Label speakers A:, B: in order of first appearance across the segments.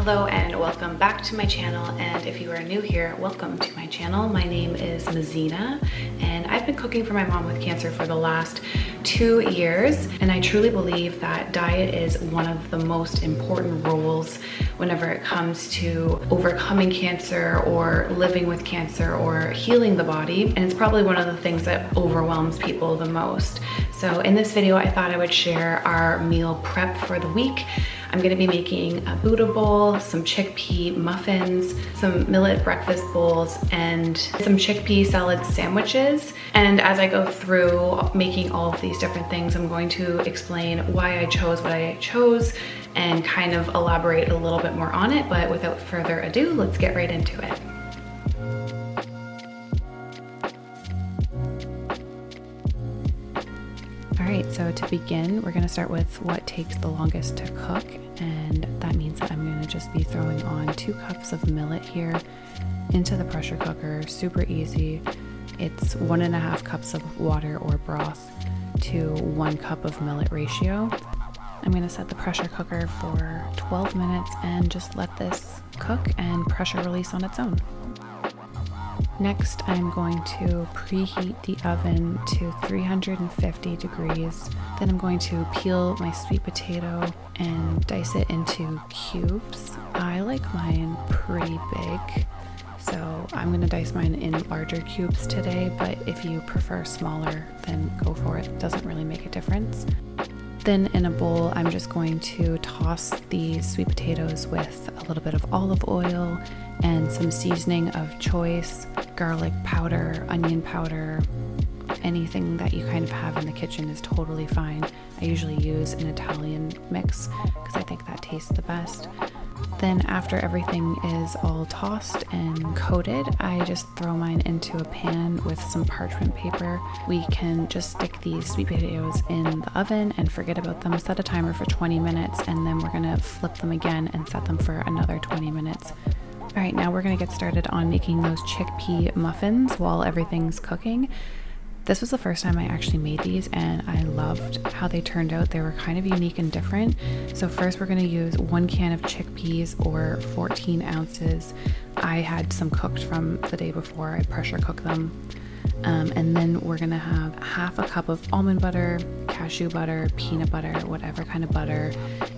A: Hello and welcome back to my channel, and if you are new here, welcome to my channel. My name is Mazina and I've been cooking for my mom with cancer for the last 2 years, and I truly believe that diet is one of the most important roles whenever it comes to overcoming cancer or living with cancer or healing the body, and it's probably one of the things that overwhelms people the most. So in this video I thought I would share our meal prep for the week. I'm gonna be making a Buddha bowl, some chickpea muffins, some millet breakfast bowls, and some chickpea salad sandwiches. And as I go through making all of these different things, I'm going to explain why I chose what I chose and kind of elaborate a little bit more on it. But without further ado, let's get right into it. All right, so to begin, we're gonna start with what takes the longest to cook, and that means that I'm gonna just be throwing on 2 cups of millet here into the pressure cooker. Super easy. It's 1.5 cups of water or broth to 1 cup of millet ratio. I'm gonna set the pressure cooker for 12 minutes and just let this cook and pressure release on its own. Next, I'm going to preheat the oven to 350 degrees. Then I'm going to peel my sweet potato and dice it into cubes. I like mine pretty big, so I'm going to dice mine in larger cubes today, but if you prefer smaller, then go for it. It doesn't really make a difference. Then in a bowl, I'm just going to toss the sweet potatoes with a little bit of olive oil and some seasoning of choice, garlic powder, onion powder, anything that you kind of have in the kitchen is totally fine. I usually use an Italian mix because I think that tastes the best. Then after everything is all tossed and coated, I just throw mine into a pan with some parchment paper. We can just stick these sweet potatoes in the oven and forget about them, set a timer for 20 minutes, and then we're gonna flip them again and set them for another 20 minutes. All right, now we're gonna get started on making those chickpea muffins while everything's cooking. This was the first time I actually made these, and I loved how they turned out. They were kind of unique and different. So first we're gonna use 1 can of chickpeas, or 14 ounces. I had some cooked from the day before. I pressure cooked them. And then we're gonna have 1/2 cup of almond butter, cashew butter, peanut butter, whatever kind of butter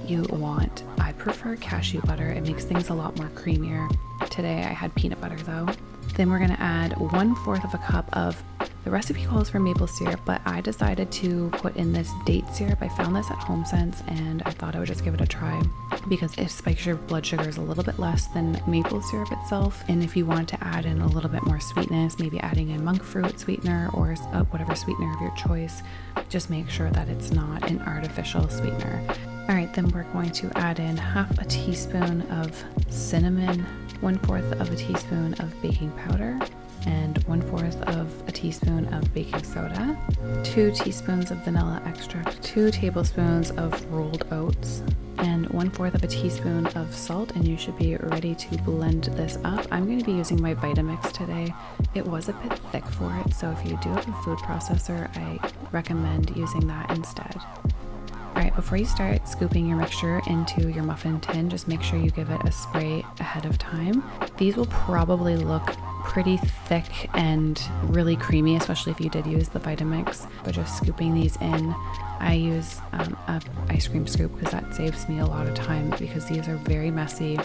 A: you want. I prefer cashew butter. It makes things a lot more creamier. Today I had peanut butter though. Then we're gonna add 1/4 cup of, the recipe calls for maple syrup, but I decided to put in this date syrup. I found this at HomeSense and I thought I would just give it a try because it spikes your blood sugars a little bit less than maple syrup itself. And if you want to add in a little bit more sweetness, maybe adding a monk fruit sweetener or whatever sweetener of your choice, just make sure that it's not an artificial sweetener. All right, then we're going to add in 1/2 teaspoon of cinnamon, 1/4 teaspoon of baking powder, and 1/4 teaspoon of baking soda, 2 teaspoons of vanilla extract, 2 tablespoons of rolled oats, and 1/4 teaspoon of salt, and you should be ready to blend this up. I'm going to be using my Vitamix today. It was a bit thick for it, so if you do have a food processor, I recommend using that instead. All right, before you start scooping your mixture into your muffin tin, just make sure you give it a spray ahead of time. These will probably look pretty thick and really creamy, especially if you did use the Vitamix, but just scooping these in. I use a ice cream scoop because that saves me a lot of time because these are very messy.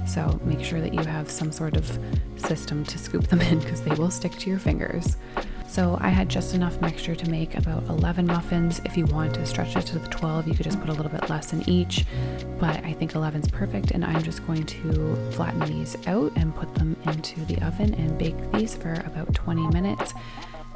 A: So make sure that you have some sort of system to scoop them in because they will stick to your fingers. So I had just enough mixture to make about 11 muffins. If you want to stretch it to the 12, you could just put a little bit less in each, but I think 11 is perfect, and I'm just going to flatten these out and put them into the oven and bake these for about 20 minutes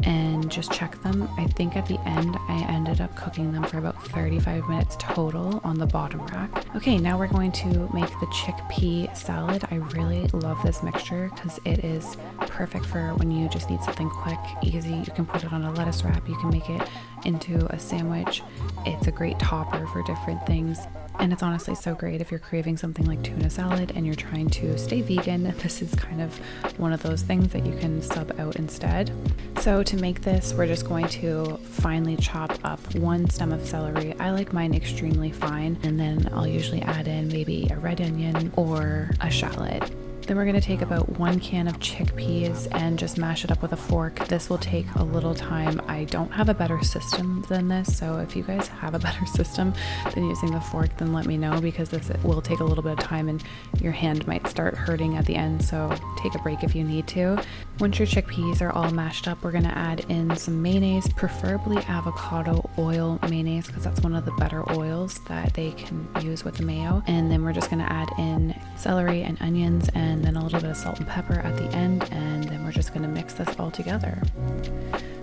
A: and just check them. I think at the end I ended up cooking them for about 35 minutes total on the bottom rack. Okay, now we're going to make the chickpea salad. I really love this mixture because it is perfect for when you just need something quick, easy. You can put it on a lettuce wrap, you can make it into a sandwich. It's a great topper for different things. And it's honestly so great if you're craving something like tuna salad and you're trying to stay vegan. This is kind of one of those things that you can sub out instead. So to make this, we're just going to finely chop up 1 stem of celery. I like mine extremely fine, and then I'll usually add in maybe a red onion or a shallot. Then we're going to take about 1 can of chickpeas and just mash it up with a fork. This will take a little time. I don't have a better system than this, so if you guys have a better system than using the fork, then let me know, because this will take a little bit of time and your hand might start hurting at the end, so take a break if you need to. Once your chickpeas are all mashed up, we're going to add in some mayonnaise, preferably avocado oil mayonnaise, because that's one of the better oils that they can use with the mayo. And then we're just going to add in celery and onions and then a little bit of salt and pepper at the end, and then we're just going to mix this all together.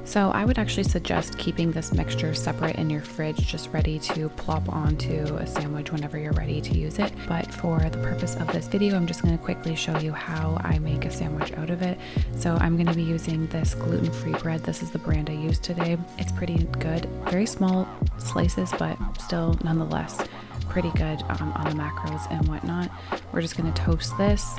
A: So I would actually suggest keeping this mixture separate in your fridge, just ready to plop onto a sandwich whenever you're ready to use it. But for the purpose of this video, I'm just going to quickly show you how I make a sandwich out of it. So I'm going to be using this gluten-free bread. This is the brand I used today. It's pretty good. Very small slices, but still nonetheless pretty good on the macros and whatnot. We're just going to toast this.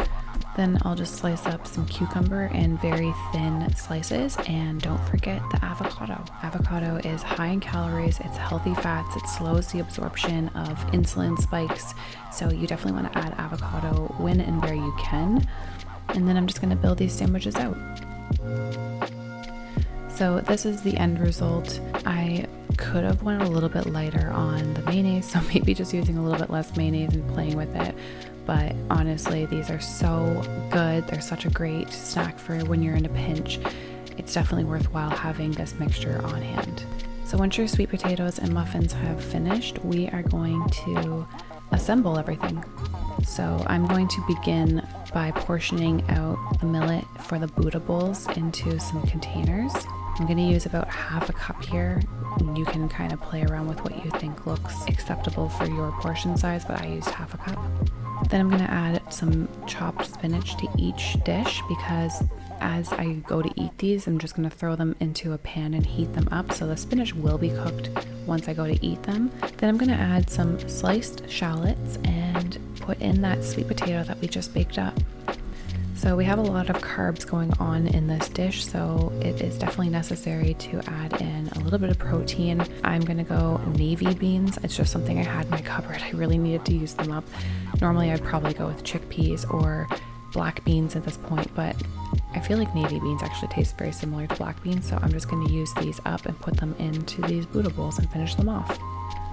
A: Then I'll just slice up some cucumber in very thin slices, and don't forget the avocado. Avocado is high in calories, it's healthy fats, it slows the absorption of insulin spikes, so you definitely want to add avocado when and where you can. And then I'm just going to build these sandwiches out. So this is the end result. I could have went a little bit lighter on the mayonnaise, so maybe just using a little bit less mayonnaise and playing with it. But honestly, these are so good. They're such a great snack for when you're in a pinch. It's definitely worthwhile having this mixture on hand. So once your sweet potatoes and muffins have finished, we are going to assemble everything. So I'm going to begin by portioning out the millet for the Buddha bowls into some containers. I'm going to use about half a cup here. You can kind of play around with what you think looks acceptable for your portion size, but I used half a cup. Then I'm going to add some chopped spinach to each dish, because as I go to eat these, I'm just going to throw them into a pan and heat them up. So the spinach will be cooked once I go to eat them. Then I'm going to add some sliced shallots and put in that sweet potato that we just baked up. So we have a lot of carbs going on in this dish, so it is definitely necessary to add in a little bit of protein. I'm going to go navy beans. It's just something I had in my cupboard. I really needed to use them up. Normally I'd probably go with chickpeas or black beans at this point, but I feel like navy beans actually taste very similar to black beans, so I'm just going to use these up and put them into these Buddha bowls and finish them off.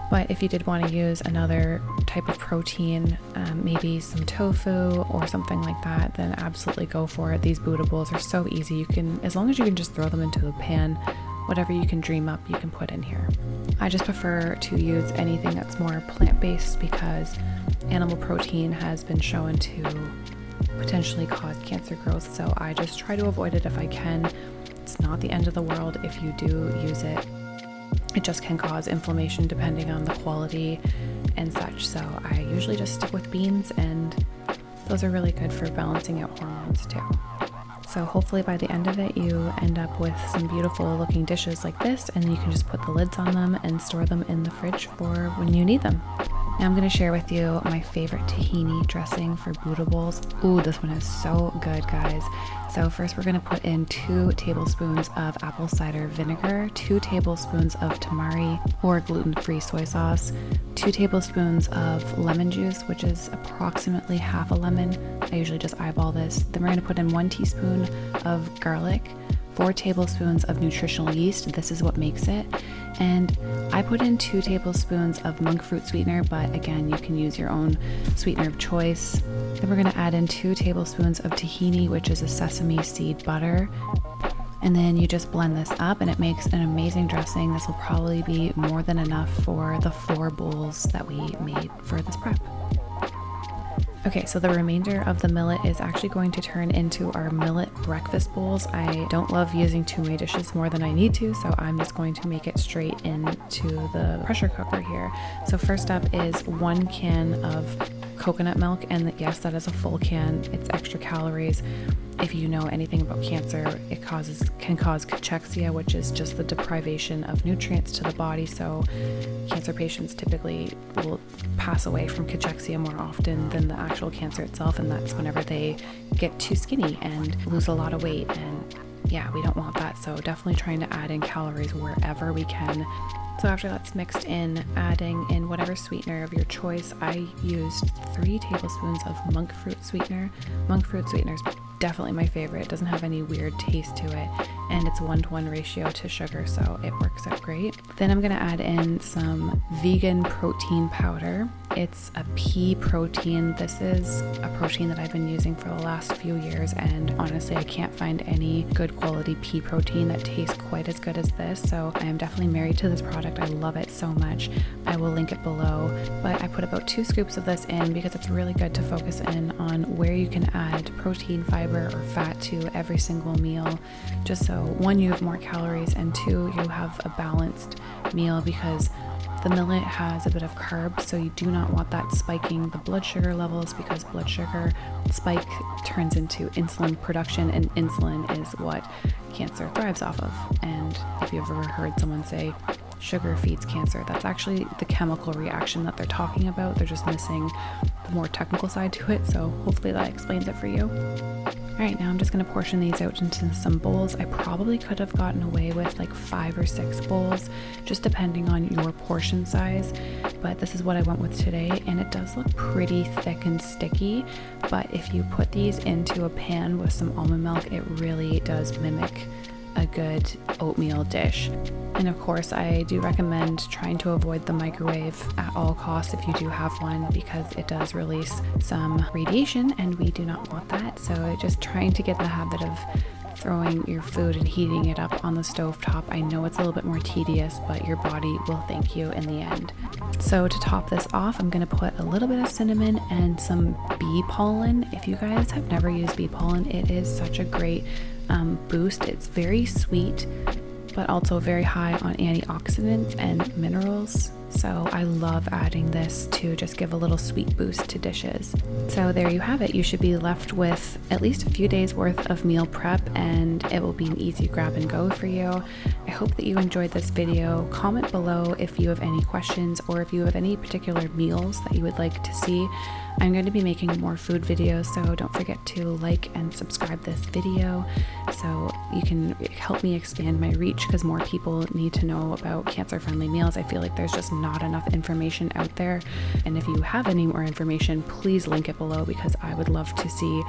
A: But if you did want to use another type of protein, maybe some tofu or something like that, then absolutely go for it. These Buddha bowls are so easy. You can, as long as you can just throw them into a pan, whatever you can dream up, you can put in here. I just prefer to use anything that's more plant-based, because animal protein has been shown to potentially cause cancer growth, so I just try to avoid it if I can. It's not the end of the world if you do use it. It just can cause inflammation depending on the quality and such, so I usually just stick with beans, and those are really good for balancing out hormones too. So hopefully by the end of it you end up with some beautiful looking dishes like this, and you can just put the lids on them and store them in the fridge for when you need them. Now I'm going to share with you my favorite tahini dressing for Buddha bowls. Ooh, this one is so good, guys. So first we're going to put in 2 tablespoons of apple cider vinegar, 2 tablespoons of tamari or gluten-free soy sauce, 2 tablespoons of lemon juice, which is approximately half a lemon. I usually just eyeball this. Then we're going to put in 1 teaspoon of garlic, 4 tablespoons of nutritional yeast. This is what makes it. And I put in 2 tablespoons of monk fruit sweetener, but again, you can use your own sweetener of choice. Then we're going to add in 2 tablespoons of tahini, which is a sesame seed butter. And then you just blend this up and it makes an amazing dressing. This will probably be more than enough for the 4 bowls that we made for this prep. Okay, so the remainder of the millet is actually going to turn into our millet breakfast bowls. I don't love using too many dishes more than I need to, so I'm just going to make it straight into the pressure cooker here. So first up is 1 can of coconut milk, and yes, that is a full can. It's extra calories. If you know anything about cancer, it can cause cachexia, which is just the deprivation of nutrients to the body. So cancer patients typically will pass away from cachexia more often than the actual cancer itself, and that's whenever they get too skinny and lose a lot of weight. And yeah, we don't want that. So definitely trying to add in calories wherever we can. So after that's mixed in, adding in whatever sweetener of your choice. I used 3 tablespoons of monk fruit sweetener. Monk fruit sweetener is definitely my favorite. It doesn't have any weird taste to it, and it's a 1-to-1 ratio to sugar, so it works out great. Then I'm gonna add in some vegan protein powder. It's a pea protein. This is a protein that I've been using for the last few years, and honestly, I can't find any good quality pea protein that tastes quite as good as this, so I am definitely married to this product. I love it so much. I will link it below, but I put about 2 scoops of this in because it's really good to focus in on where you can add protein, fiber, or fat to every single meal, just so 1, you have more calories, and 2, you have a balanced meal, because the millet has a bit of carbs, so you do not want that spiking the blood sugar levels, because blood sugar spike turns into insulin production, and insulin is what cancer thrives off of. And if you've ever heard someone say sugar feeds cancer, that's actually the chemical reaction that they're talking about. They're just missing the more technical side to it, so hopefully that explains it for you. Alright, now I'm just going to portion these out into some bowls. I probably could have gotten away with like 5 or 6 bowls, just depending on your portion size, but this is what I went with today, and it does look pretty thick and sticky, but if you put these into a pan with some almond milk, it really does mimic a good oatmeal dish. And of course, I do recommend trying to avoid the microwave at all costs if you do have one, because it does release some radiation, and we do not want that. So just trying to get in the habit of throwing your food and heating it up on the stove top. I know it's a little bit more tedious, but your body will thank you in the end. So to top this off, I'm going to put a little bit of cinnamon and some bee pollen. If you guys have never used bee pollen, it is such a great boost. It's very sweet, but also very high on antioxidants and minerals. So I love adding this to just give a little sweet boost to dishes. So there you have it. You should be left with at least a few days worth of meal prep, and it will be an easy grab and go for you. I hope that you enjoyed this video. Comment below if you have any questions, or if you have any particular meals that you would like to see. I'm going to be making more food videos, so don't forget to like and subscribe this video so you can help me expand my reach, because more people need to know about cancer-friendly meals. I feel like there's just not enough information out there, and if you have any more information, please link it below, because I would love to see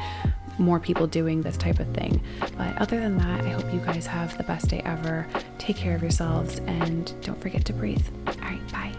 A: more people doing this type of thing. But other than that, I hope you guys have the best day ever. Take care of yourselves, and don't forget to breathe. All right, bye.